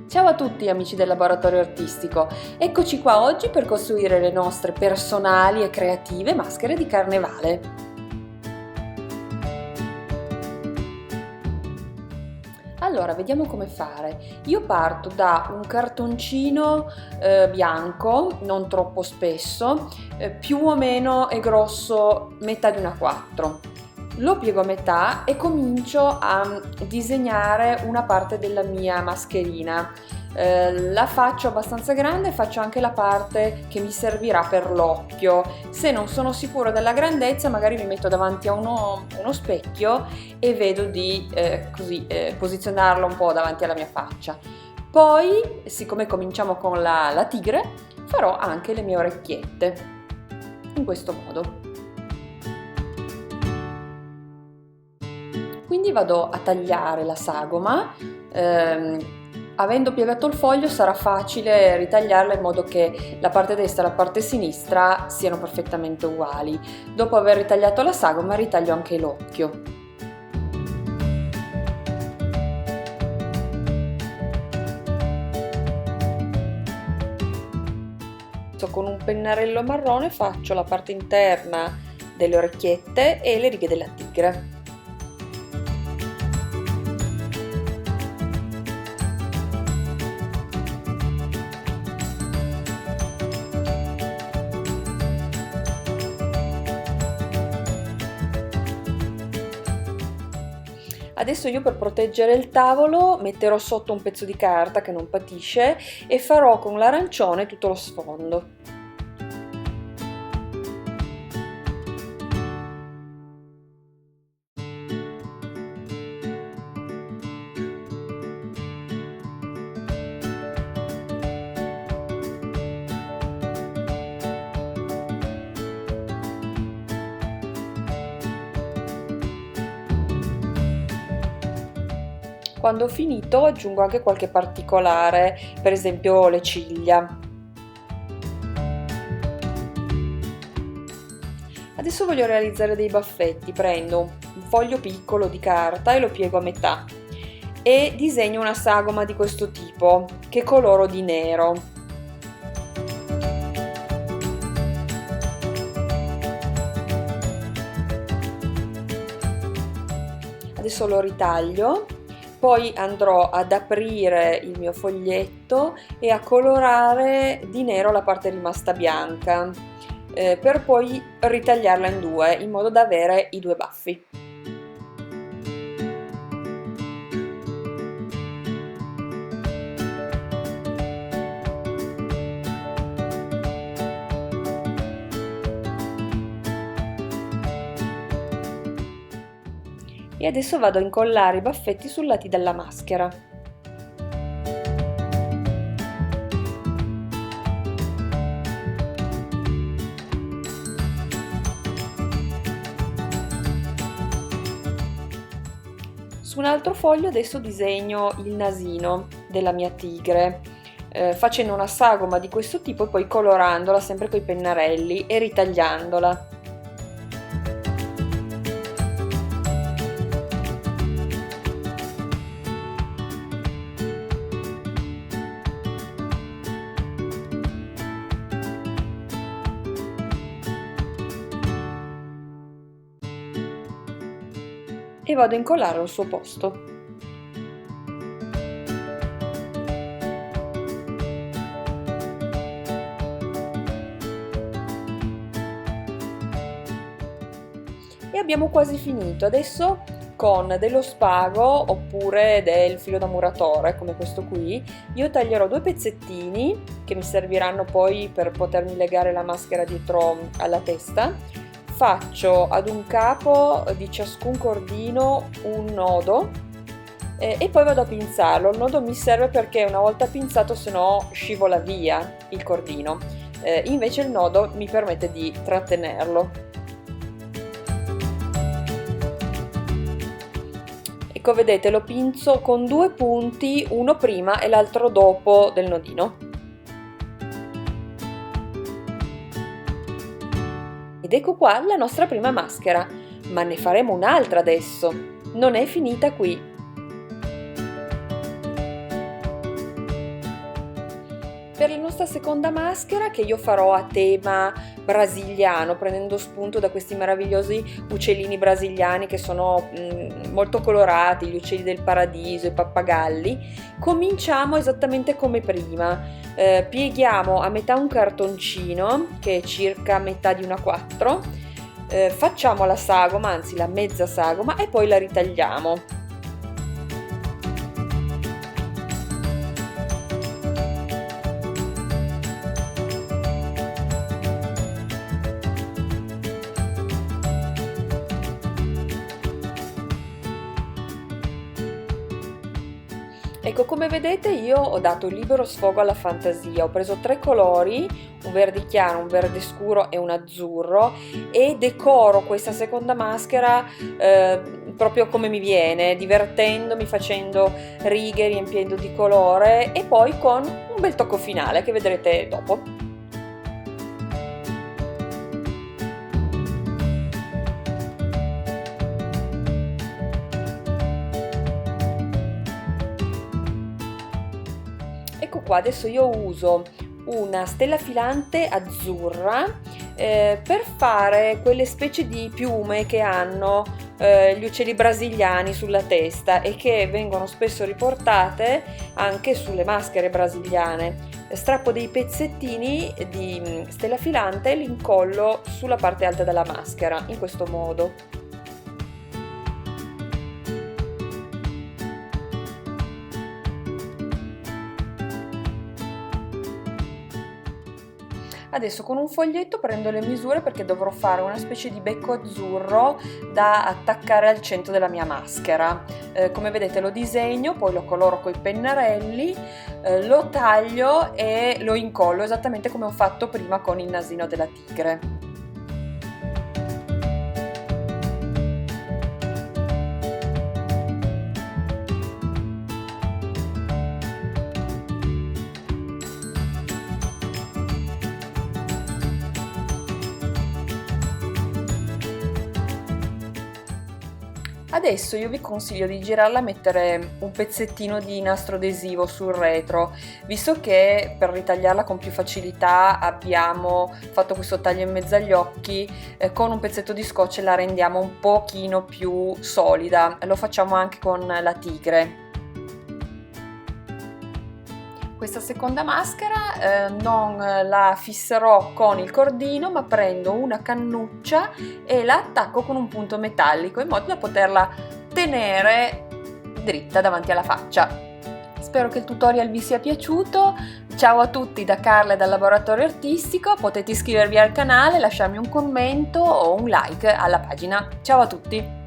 Ciao a tutti amici del laboratorio artistico, eccoci qua oggi per costruire le nostre personali e creative maschere di carnevale. Allora, vediamo come fare. Io parto da un cartoncino bianco, non troppo spesso, più o meno è grosso metà di una 4. Lo piego a metà e comincio a disegnare una parte della mia mascherina. La faccio abbastanza grande e faccio anche la parte che mi servirà per l'occhio. Se non sono sicura della grandezza, magari mi metto davanti a uno specchio e vedo di posizionarlo un po' davanti alla mia faccia. Poi, siccome cominciamo con la tigre, farò anche le mie orecchiette in questo modo. Quindi vado a tagliare la sagoma. Avendo piegato il foglio sarà facile ritagliarla in modo che la parte destra e la parte sinistra siano perfettamente uguali. Dopo aver ritagliato la sagoma ritaglio anche l'occhio. Con un pennarello marrone faccio la parte interna delle orecchiette e le righe della tigre. Adesso io per proteggere il tavolo metterò sotto un pezzo di carta che non patisce e farò con l'arancione tutto lo sfondo. Quando ho finito aggiungo anche qualche particolare, per esempio le ciglia. Adesso voglio realizzare dei baffetti, prendo un foglio piccolo di carta e lo piego a metà e disegno una sagoma di questo tipo che coloro di nero. Adesso lo ritaglio. Poi andrò ad aprire il mio foglietto e a colorare di nero la parte rimasta bianca, per poi ritagliarla in due in modo da avere i due baffi. E adesso vado a incollare i baffetti sui lati della maschera. Su un altro foglio adesso disegno il nasino della mia tigre, facendo una sagoma di questo tipo e poi colorandola sempre con i pennarelli e ritagliandola. E vado a incollare al suo posto. E abbiamo quasi finito. Adesso con dello spago oppure del filo da muratore come questo qui io taglierò due pezzettini che mi serviranno poi per potermi legare la maschera dietro alla testa. Faccio ad un capo di ciascun cordino un nodo e poi vado a pinzarlo. Il nodo mi serve perché una volta pinzato se no scivola via il cordino, invece il nodo mi permette di trattenerlo. Ecco, vedete, lo pinzo con due punti, uno prima e l'altro dopo del nodino. Ed ecco qua la nostra prima maschera, ma ne faremo un'altra adesso. Non è finita qui. Per la nostra seconda maschera, che io farò a tema brasiliano, prendendo spunto da questi meravigliosi uccellini brasiliani che sono molto colorati, gli uccelli del paradiso, i pappagalli, cominciamo esattamente come prima. Pieghiamo a metà un cartoncino, che è circa metà di una 4, facciamo la sagoma, anzi la mezza sagoma, e poi la ritagliamo. Ecco, come vedete io ho dato libero sfogo alla fantasia, ho preso 3 colori, un verde chiaro, un verde scuro e un azzurro, e decoro questa seconda maschera proprio come mi viene, divertendomi, facendo righe, riempiendo di colore, e poi con un bel tocco finale che vedrete dopo. Ecco qua, adesso io uso una stella filante azzurra per fare quelle specie di piume che hanno gli uccelli brasiliani sulla testa e che vengono spesso riportate anche sulle maschere brasiliane. Strappo dei pezzettini di stella filante e li incollo sulla parte alta della maschera, in questo modo. Adesso con un foglietto prendo le misure perché dovrò fare una specie di becco azzurro da attaccare al centro della mia maschera. Come vedete lo disegno, poi lo coloro coi pennarelli, lo taglio e lo incollo esattamente come ho fatto prima con il nasino della tigre. Adesso io vi consiglio di girarla, mettere un pezzettino di nastro adesivo sul retro, visto che per ritagliarla con più facilità abbiamo fatto questo taglio in mezzo agli occhi, con un pezzetto di scotch la rendiamo un pochino più solida. Lo facciamo anche con la tigre. Questa seconda maschera non la fisserò con il cordino, ma prendo una cannuccia e la attacco con un punto metallico in modo da poterla tenere dritta davanti alla faccia. Spero che il tutorial vi sia piaciuto. Ciao a tutti da Carla e dal Laboratorio Artistico, potete iscrivervi al canale, lasciarmi un commento o un like alla pagina. Ciao a tutti!